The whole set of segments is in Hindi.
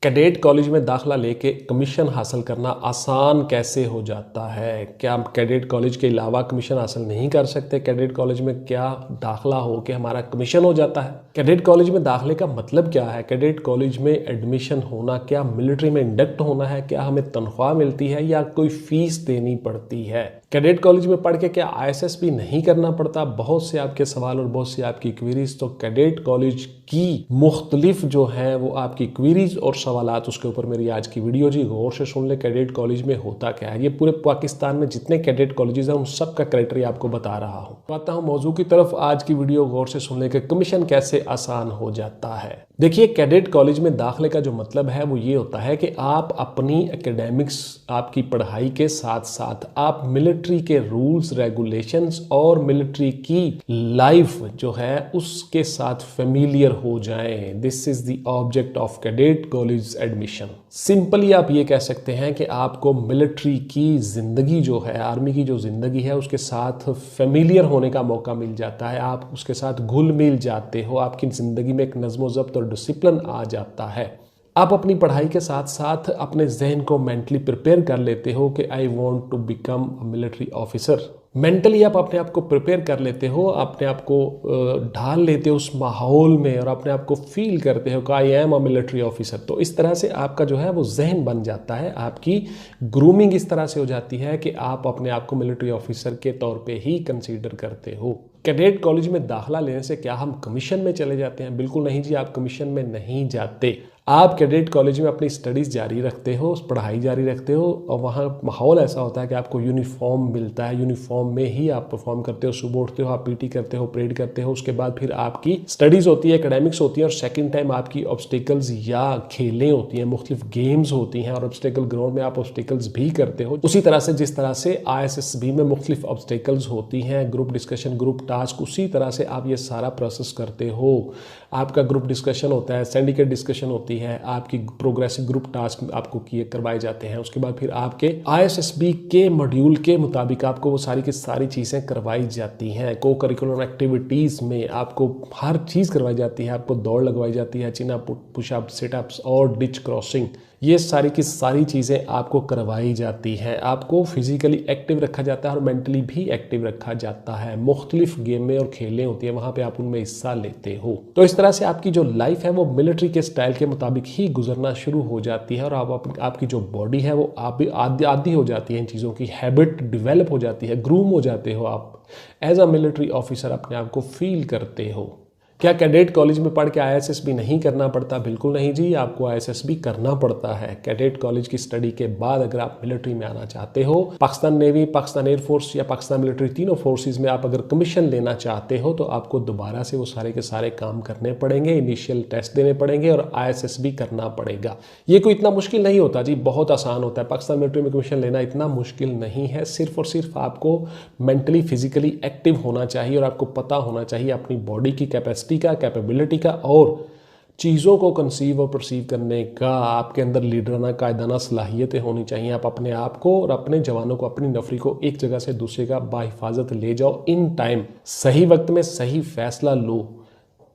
कैडेट कॉलेज में दाखला लेके कमीशन हासिल करना आसान कैसे हो जाता है? क्या हम कैडेट कॉलेज के अलावा कमीशन हासिल नहीं कर सकते? कैडेट कॉलेज में क्या दाखला हो के हमारा कमीशन हो जाता है? कैडेट कॉलेज में दाखले का मतलब क्या है? कैडेट कॉलेज में एडमिशन होना क्या मिलिट्री में इंडक्ट होना है? क्या हमें तनख्वाह मिलती है या कोई फीस देनी पड़ती है? कैडेट कॉलेज में पढ़ के क्या ISSB नहीं करना पड़ता? बहुत से आपके सवाल और बहुत सी आपकी क्वेरीज। तो कैडेट कॉलेज की मुख्तलिफ जो है वो आपकी क्वेरीज और सवालात, उसके ऊपर मेरी आज की वीडियो जी गौर से सुन ले। कैडेट कॉलेज में होता क्या है, ये पूरे पाकिस्तान में जितने कैडेट कॉलेजेस हैं उन सब का क्राइटेरिया आपको बता रहा हूँ। आता हूँ मौजू की तरफ। आज की वीडियो गौर से सुन ले कि कमीशन कैसे आसान हो जाता है। देखिए, कैडेट कॉलेज में दाखिले का जो मतलब है वो ये होता है कि आप अपनी एकेडमिक्स, आपकी पढ़ाई के साथ साथ आप मिलिट्री के रूल्स रेगुलेशंस और मिलिट्री की लाइफ जो है उसके साथ फेमिलियर हो जाएं। This is the object of cadet college admission. Simply आप ये कह सकते हैं कि आपको मिलिट्री की जिंदगी जो है, आर्मी की जो जिंदगी है, उसके साथ फेमिलियर होने का मौका मिल जाता है। आप उसके साथ घुल मिल जाते हो, आपकी जिंदगी में एक नज़्म ज़ब्त और डिसिप्लिन आ जाता है। आप अपनी पढ़ाई के साथ साथ अपने जहन को मेंटली प्रिपेयर कर लेते हो कि I want to become a military officer. Mentally आप अपने आप को प्रिपेयर कर लेते हो, अपने आप को ढाल लेते हो उस माहौल में और अपने आप को फील करते हो कि I am a military officer. तो इस तरह से आपका जो है वो जहन बन जाता है, आपकी ग्रूमिंग इस तरह से हो जाती है कि आप अपने आप को मिलिट्री ऑफिसर के तौर पे ही कंसीडर करते हो। कैडेट कॉलेज में दाखला लेने से क्या हम कमीशन में चले जाते हैं? बिल्कुल नहीं जी, आप कमीशन में नहीं जाते। आप कैडेट कॉलेज में अपनी स्टडीज़ जारी रखते हो, पढ़ाई जारी रखते हो और वहाँ माहौल ऐसा होता है कि आपको यूनिफॉर्म मिलता है। यूनिफॉर्म में ही आप परफॉर्म करते हो, सुबह उठते हो, आप PT करते हो, परेड करते हो। उसके बाद फिर आपकी स्टडीज़ होती है, एकेडमिक्स होती है और सेकंड टाइम आपकी ऑब्स्टिकल्स या खेलें होती हैं, मुख्तलिफ गेम्स होती हैं और ऑब्स्टिकल ग्राउंड में आप ऑब्स्टिकल्स भी करते हो। उसी तरह से जिस तरह से ISSB में मुख्तलिफ ऑब्स्टिकल्स होती हैं, ग्रुप डिस्कशन, ग्रुप टास्क, उसी तरह से आप ये सारा प्रोसेस करते हो। आपका ग्रुप डिस्कशन होता है, सिंडिकेट डिस्कशन होती है, आपकी प्रोग्रेसिव ग्रुप टास्क आपको किए करवाए जाते हैं। उसके बाद फिर आपके ISSB के मॉड्यूल के मुताबिक आपको वो सारी की सारी चीज़ें करवाई जाती हैं। को करिकुलर एक्टिविटीज़ में आपको हर चीज़ करवाई जाती है। आपको दौड़ लगवाई जाती है, चिन अप, पुशअप, सिटअप्स और डिच क्रॉसिंग, ये सारी की सारी चीज़ें आपको करवाई जाती हैं। आपको फिजिकली एक्टिव रखा जाता है और मेंटली भी एक्टिव रखा जाता है। मुख्तलिफ गेमें और खेलें होती हैं, वहाँ पे आप उनमें हिस्सा लेते हो। तो इस तरह से आपकी जो लाइफ है वो मिलिट्री के स्टाइल के मुताबिक ही गुजरना शुरू हो जाती है और आपकी जो बॉडी है वो आप आदी हो जाती है इन चीज़ों की, हैबिट डिवेलप हो जाती है, ग्रूम हो जाते हो। आप एज अ मिलिट्री ऑफिसर अपने आप को फील करते हो। क्या कैडेट कॉलेज में पढ़ के ISSB नहीं करना पड़ता? बिल्कुल नहीं जी, आपको ISSB करना पड़ता है। कैडेट कॉलेज की स्टडी के बाद अगर आप मिलिट्री में आना चाहते हो, पाकिस्तान नेवी, पाकिस्तान एयरफोर्स या पाकिस्तान मिलिट्री, तीनों फोर्सेज में आप अगर कमीशन लेना चाहते हो तो आपको दोबारा से वो सारे के सारे काम करने पड़ेंगे, इनिशियल टेस्ट देने पड़ेंगे और ISSB करना पड़ेगा। ये कोई इतना मुश्किल नहीं होता जी, बहुत आसान होता है। पाकिस्तान मिलिट्री में कमीशन लेना इतना मुश्किल नहीं है। सिर्फ और सिर्फ आपको मेंटली फिजिकली एक्टिव होना चाहिए और आपको पता होना चाहिए अपनी बॉडी की कैपेसिटी का, कैपेबिलिटी का और चीज़ों को कंसीव और परसीव करने का। आपके अंदर लीडराना, कायदाना सलाहियतें होनी चाहिए। आप अपने आप को और अपने जवानों को, अपनी नफरी को एक जगह से दूसरे का बाहिफाजत ले जाओ, इन टाइम सही वक्त में सही फैसला लो।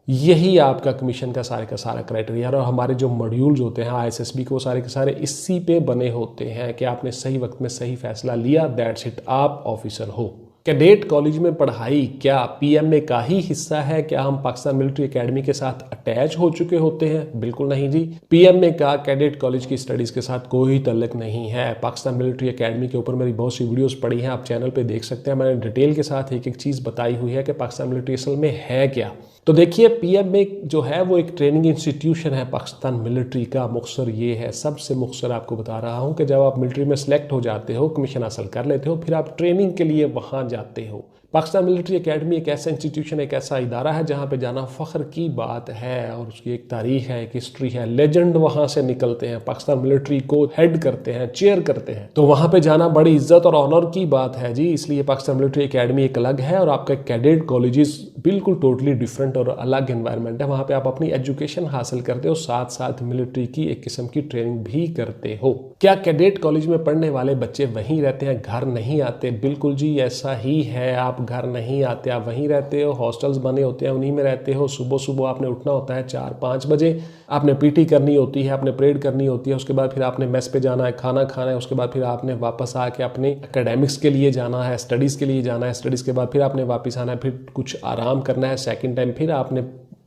यही आपका कमीशन का सारा क्राइटेरिया है। और हमारे जो मॉड्यूल्स होते हैं ISSB के, वो सारे के सारे इसी पे बने होते हैं कि आपने सही वक्त में सही फैसला लिया, दैट्स इट, आप ऑफिसर हो। कैडेट कॉलेज में पढ़ाई क्या PMA का ही हिस्सा है? क्या हम पाकिस्तान मिलिट्री एकेडमी के साथ अटैच हो चुके होते हैं? बिल्कुल नहीं जी, PMA का कैडेट कॉलेज की स्टडीज़ के साथ कोई तल्लुक नहीं है। पाकिस्तान मिलिट्री एकेडमी के ऊपर मेरी बहुत सी वीडियोस पड़ी हैं, आप चैनल पे देख सकते हैं। मैंने डिटेल के साथ एक एक चीज़ बताई हुई है कि पाकिस्तान मिलिट्री असल में है क्या। तो देखिए, PMA जो है वो एक ट्रेनिंग इंस्टीट्यूशन है पाकिस्तान मिलिट्री का। मुख्तसर ये है, सबसे मुख्तसर आपको बता रहा हूँ कि जब आप मिलिट्री में सेलेक्ट हो जाते हो, कमीशन हासिल कर लेते हो, फिर आप ट्रेनिंग के लिए वहाँ जाते हो। पाकिस्तान मिलिट्री एकेडमी एक ऐसा इंस्टीट्यूशन, एक ऐसा इदारा है जहाँ पे जाना फ़ख्र की बात है और उसकी एक तारीख है, एक हिस्ट्री है। लेजेंड वहाँ से निकलते हैं, पाकिस्तान मिलिट्री को हेड करते हैं, चेयर करते हैं। तो वहाँ पे जाना बड़ी इज्जत और ऑनर की बात है जी। इसलिए पाकिस्तान मिलिट्री एकेडमी एक अलग है और आपका कैडेट कॉलेजेस बिल्कुल टोटली डिफरेंट और अलग एनवायरनमेंट है। वहाँ पे आप अपनी एजुकेशन हासिल करते हो, साथ साथ मिलिट्री की एक किस्म की ट्रेनिंग भी करते हो। क्या कैडेट कॉलेज में पढ़ने वाले बच्चे वहीं रहते हैं, घर नहीं आते? बिल्कुल जी, ऐसा ही है। आप घर नहीं आते, आप वहीं रहते हो, हॉस्टल्स बने होते हैं उन्हीं में रहते हो। सुबह सुबह आपने उठना होता है 4-5 बजे, आपने पीटी करनी होती है, आपने परेड करनी होती है, उसके बाद फिर आपने मेस पे जाना है, खाना खाना है, उसके बाद फिर आपने वापस आके अपने एकेडमिक्स के लिए जाना है, स्टडीज़ के लिए जाना है, स्टडीज़ के बाद फिर आपने वापस आना है, फिर कुछ आराम करना है, सेकेंड टाइम फिर आपने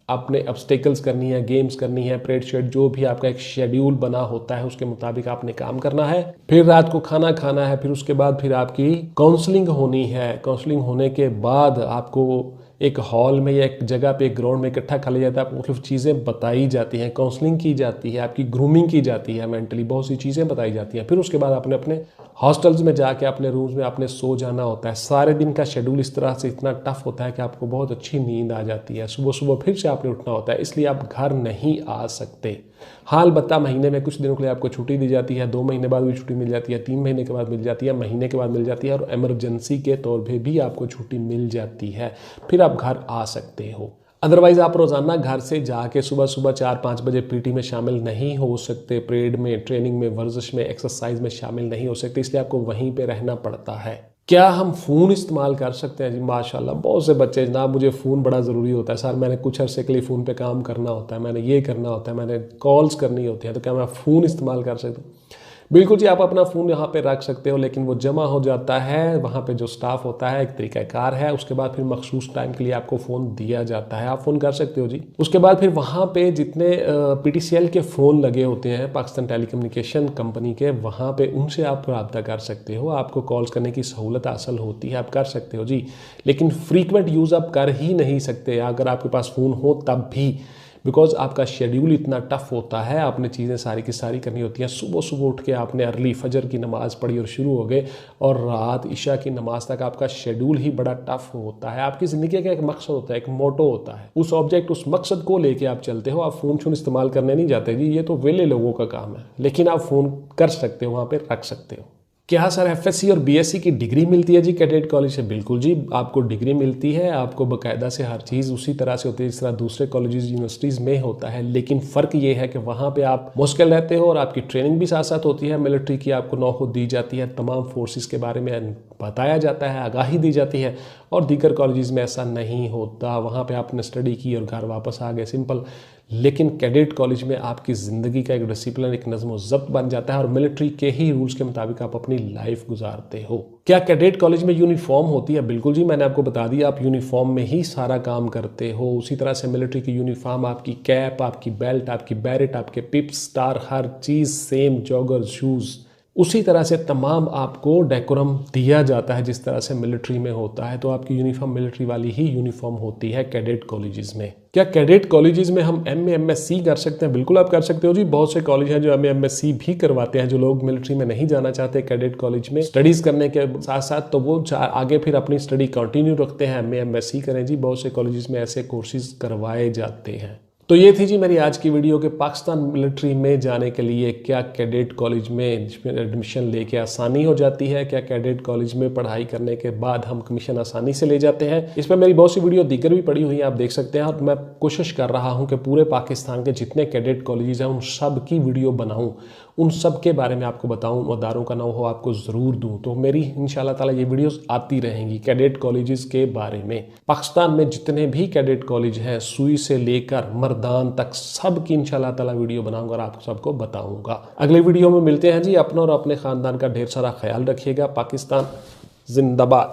अपने ऑब्स्टेकल्स करनी है, गेम्स करनी है, परेड शेड, जो भी आपका एक शेड्यूल बना होता है उसके मुताबिक आपने काम करना है। फिर रात को खाना खाना है, फिर उसके बाद फिर आपकी काउंसलिंग होनी है। काउंसलिंग होने के बाद आपको एक हॉल में या एक जगह पे, एक ग्राउंड में इकट्ठा कर लिया जाता है, मुख्तलिफ चीज़ें बताई जाती हैं, काउंसलिंग की जाती है, आपकी ग्रूमिंग की जाती है, मेंटली बहुत सी चीज़ें बताई जाती हैं। फिर उसके बाद आपने अपने हॉस्टल्स में जाके अपने रूम्स में आपने सो जाना होता है। सारे दिन का शेड्यूल इस तरह से इतना टफ होता है कि आपको बहुत अच्छी नींद आ जाती है। सुबह सुबह फिर से आपने उठना होता है, इसलिए आप घर नहीं आ सकते। हाँ, अलबत्ता महीने में कुछ दिनों के लिए आपको छुट्टी दी जाती है, 2 महीने बाद भी छुट्टी मिल जाती है, 3 महीने के बाद मिल जाती है, महीने के बाद मिल जाती है, और इमरजेंसी के तौर पे भी आपको छुट्टी मिल जाती है, फिर आप घर आ सकते हो। अदरवाइज़ आप रोज़ाना घर से जाके सुबह सुबह 4-5 बजे पीटी में शामिल नहीं हो सकते, परेड में, ट्रेनिंग में, वर्जिश में, एक्सरसाइज में शामिल नहीं हो सकते, इसलिए आपको वहीं पे रहना पड़ता है। क्या हम फ़ोन इस्तेमाल कर सकते हैं? जी माशाल्लाह, बहुत से बच्चे, जनाब मुझे फ़ोन बड़ा ज़रूरी होता है सर, मैंने कुछ अरसे के लिए फ़ोन पे काम करना होता है, मैंने ये करना होता है, मैंने कॉल्स करनी होती है, तो क्या मैं फ़ोन इस्तेमाल कर सकता हूँ? बिल्कुल जी, आप अपना फ़ोन यहाँ पे रख सकते हो, लेकिन वो जमा हो जाता है वहाँ पे जो स्टाफ होता है, एक तरीक़ाकार है, उसके बाद फिर मखसूस टाइम के लिए आपको फ़ोन दिया जाता है, आप फ़ोन कर सकते हो जी। उसके बाद फिर वहाँ पे जितने PTCL के फ़ोन लगे होते हैं, पाकिस्तान टेलीकम्युनिकेशन कंपनी के, वहाँ पे उनसे आप रब्ता कर सकते हो, आपको कॉल्स करने की सहूलत हासिल होती है, आप कर सकते हो जी। लेकिन फ्रीक्वेंट यूज़ आप कर ही नहीं सकते अगर आपके पास फ़ोन हो तब भी, बिकॉज आपका शेड्यूल इतना टफ होता है, आपने चीज़ें सारी की सारी करनी होती हैं। सुबह सुबह उठ के आपने अर्ली फजर की नमाज़ पढ़ी और शुरू हो गए, और रात इशा की नमाज तक आपका शेड्यूल ही बड़ा टफ होता है। आपकी ज़िंदगी का एक मकसद होता है, एक मोटो होता है, उस ऑब्जेक्ट, उस मकसद को लेके आप चलते हो। आप फ़ोन शोन इस्तेमाल करने नहीं जाते जी, ये तो वेले लोगों का काम है, लेकिन आप फ़ोन कर सकते हो, वहाँ पर रख सकते हो। क्या सर FSC और BSc की डिग्री मिलती है जी कैडेट कॉलेज से? बिल्कुल जी, आपको डिग्री मिलती है, आपको बाकायदा से हर चीज़ उसी तरह से होती है जिस तरह दूसरे कॉलेजेस यूनिवर्सिटीज़ में होता है, लेकिन फ़र्क ये है कि वहाँ पे आप मुश्किल रहते हो और आपकी ट्रेनिंग भी साथ साथ होती है। मिलिट्री की आपको नौकरी दी जाती है, तमाम फोर्सेस के बारे में बताया जाता है, आगाही दी जाती है, और दीगर कॉलेजेस में ऐसा नहीं होता। वहाँ पर आपने स्टडी की और घर वापस आ गए, सिंपल। लेकिन कैडेट कॉलेज में आपकी ज़िंदगी का एक डिसिप्लिन, एक नज़्म व ज़ब्त बन जाता है, और मिलिट्री के ही रूल्स के मुताबिक आप अपनी लाइफ गुजारते हो। क्या कैडेट कॉलेज में यूनिफॉर्म होती है? बिल्कुल जी, मैंने आपको बता दिया, आप यूनिफॉर्म में ही सारा काम करते हो। उसी तरह से मिलिट्री की यूनिफॉर्म, आपकी कैप, आपकी बेल्ट, आपकी बैरेट, आपके पिप्स, स्टार, हर चीज़ सेम, जॉगर, शूज़, उसी तरह से तमाम आपको डेकोरम दिया जाता है जिस तरह से मिलिट्री में होता है। तो आपकी यूनिफॉर्म मिलिट्री वाली ही यूनिफॉर्म होती है कैडेट कॉलेजेस में। क्या कैडेट कॉलेजेस में हम MA MSc कर सकते हैं? बिल्कुल आप कर सकते हो जी। बहुत से कॉलेज हैं जो MA MSc भी करवाते हैं, जो लोग मिलिट्री में नहीं जाना चाहते कैडेट कॉलेज में स्टडीज़ करने के साथ साथ, तो वो आगे फिर अपनी स्टडी कंटिन्यू रखते हैं, MA MSc करें जी। बहुत से कॉलेजेस में ऐसे कोर्सेज करवाए जाते हैं। तो ये थी जी मेरी आज की वीडियो कि पाकिस्तान मिलिट्री में जाने के लिए क्या कैडेट कॉलेज में एडमिशन लेके आसानी हो जाती है, क्या कैडेट कॉलेज में पढ़ाई करने के बाद हम कमीशन आसानी से ले जाते हैं। इस पर मेरी बहुत सी वीडियो दीगर भी पड़ी हुई है, आप देख सकते हैं। और मैं कोशिश कर रहा हूँ कि पूरे पाकिस्तान के जितने कैडेट कॉलेज हैं उन सब की वीडियो बनाऊँ, उन सब के बारे में आपको बताऊँ, अदारों का नाम हो आपको ज़रूर दूँ। तो मेरी इंशाल्लाह ताला ये वीडियोस आती रहेंगी कैडेट कॉलेजेस के बारे में। पाकिस्तान में जितने भी कैडेट कॉलेज हैं, सुई से लेकर मर्दान तक, सब की इंशाल्लाह ताला वीडियो बनाऊंगा और आप सबको बताऊंगा। अगले वीडियो में मिलते हैं जी। अपना और अपने ख़ानदान का ढेर सारा ख्याल रखिएगा। पाकिस्तान जिंदाबाद।